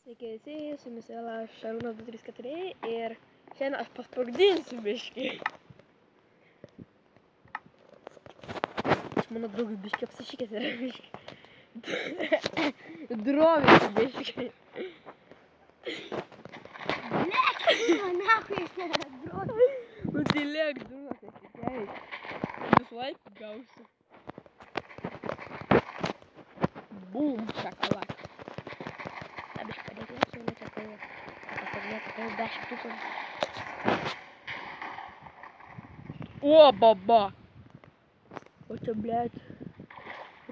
Sveiki visi, su jumis vėl aš Šarūnas 234 ir šiandien aš pasprogdinsiu biškį. Mano draugai biškį apsišykęs yra biškį. Drovėsi biškį. Nahui aš nėra drovė. Nu tylėk, durnas, nesikėjai. Dislike gausiu. Bum, šakalak. Biškį padėk, jau netekau. Pastarnėkau 10 tūkstančių. O, baba! O čia, blėt,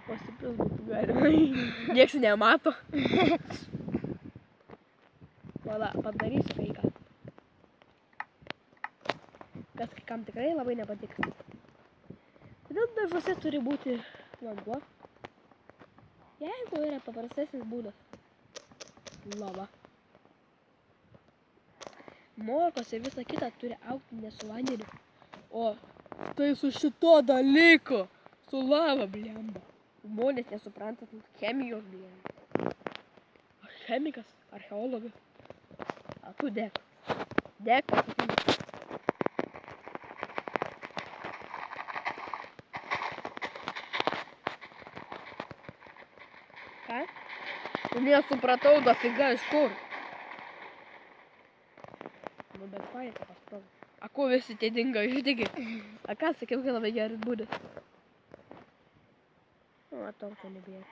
pasipils būtų galima. Nieks nemato. Vala, padarysiu kai ką. Kas kai kam tikrai labai nepatiks. Kodėl dažuose turi būti vanduo? Jeigu yra paprastesnis būdas. Lava. Morkos ir visa kita turi augti ne su vandeniu. O tai su šito dalyku. Su lava, blemba. Žmonės nesupranta chemijos, blemba. Aš chemikas, archeologas. A tu dek. Dek. Ką? Tu nesupratau dafiga iš kur. Nu bet paėka pasprog. A ko visi tie dingo išdigi? A ką sakiau, kad labai geras būdas? Nu, matau, to nebėra.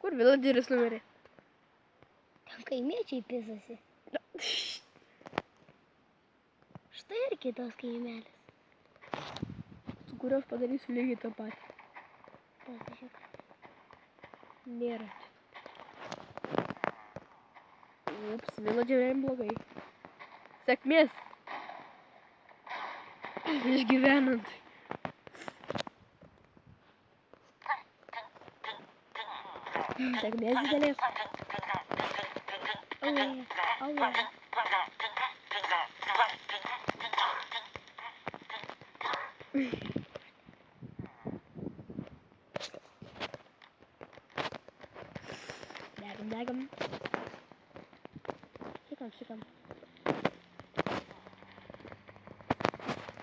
Kur villageris numirė? Tam kaimiečiai pisasi. Štai ir kitas kaimelis. Su kurios padarysiu lygiai tą patį. Pasižiūrėk. Nėra čia. Ups, villageriam blogai. Sėkmės. Išgyvenant. Sėkmės didelės. Auja. Degam. Šikam.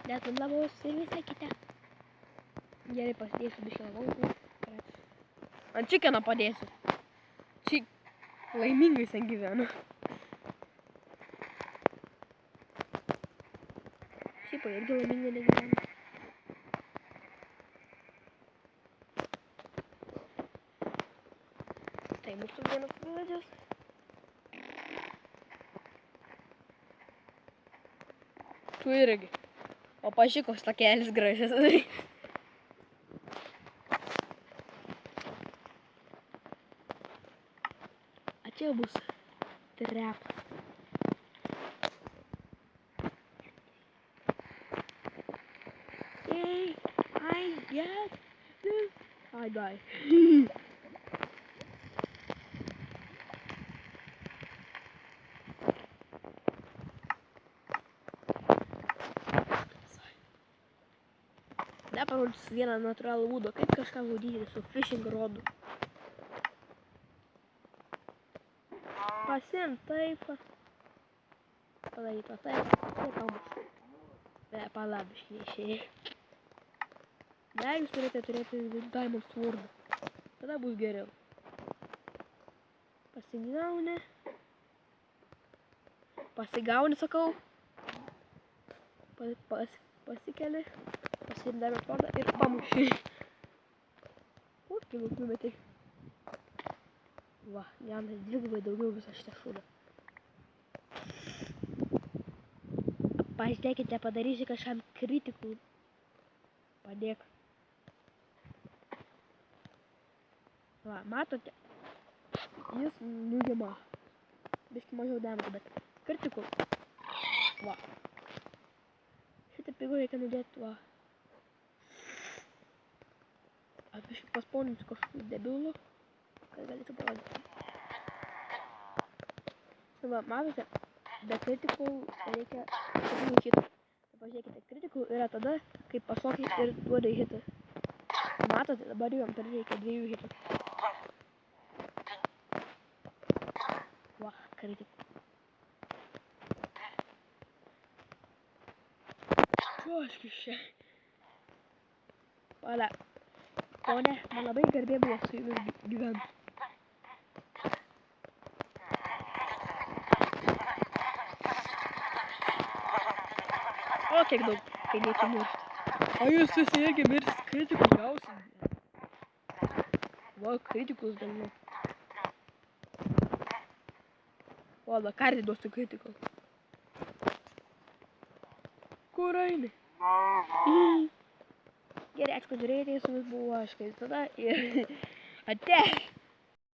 Degam lavos ir visą kitą. Gerai, pasidėsiu biškį lavos. Ant čikeną padėsiu. Laimingai sen gyvenu. Šiaip irgi laimingai negyvenu. Tai mūsų vienas village'as. Tu irgi. O pažiūrėk, koks takelis gražus. A čia bus trep. Yay, I get this. I die. Dar parodysiu vieną natūralų būdą, kaip kažką gaudyti su fishing rodu. Pasiimt taip. Padaryti va taip. Ir pamušti. Palabiškai neišėjai. Dar jūs turėtų turėti diamond sword. Tada bus geriau. Pasigauni, sakau. Pasikeli. Pasidaro svordą ir pamuši. Kokį daug numetai. Va, jam dvigubai daugiau visą šitą šūdą. Pažiūrėkite, padarysiu kažkam kritikų. Padėk. Va, matote? Jis nugima. Biškį mažiau damage, bet kritikų. Va. Šitą pigų reikia nudėti, va. Aš biškį pasponinsiu kažkokių debilų, kad galėčiau parodyti. Va, matote, be kritikų reikia 7 hitų. Pažiūrėkite, kritikų yra tada, kai pašokai ir duoda hitą. Matote, dabar jam reikia 2 hitų. Joškis čia. Pala. Pone, man labai garbė buvo su jumis gyventi. O, kiek daug kaimiečių miršta. O jūs visi irgi mirsit, kritikus gausit. Va, kritikus galiu. O, la kartį duosiu kritikos. Kur eini? Gerai, ačiū, kad žiūrėjote, su jumis buvo aš kaip visada ir ate.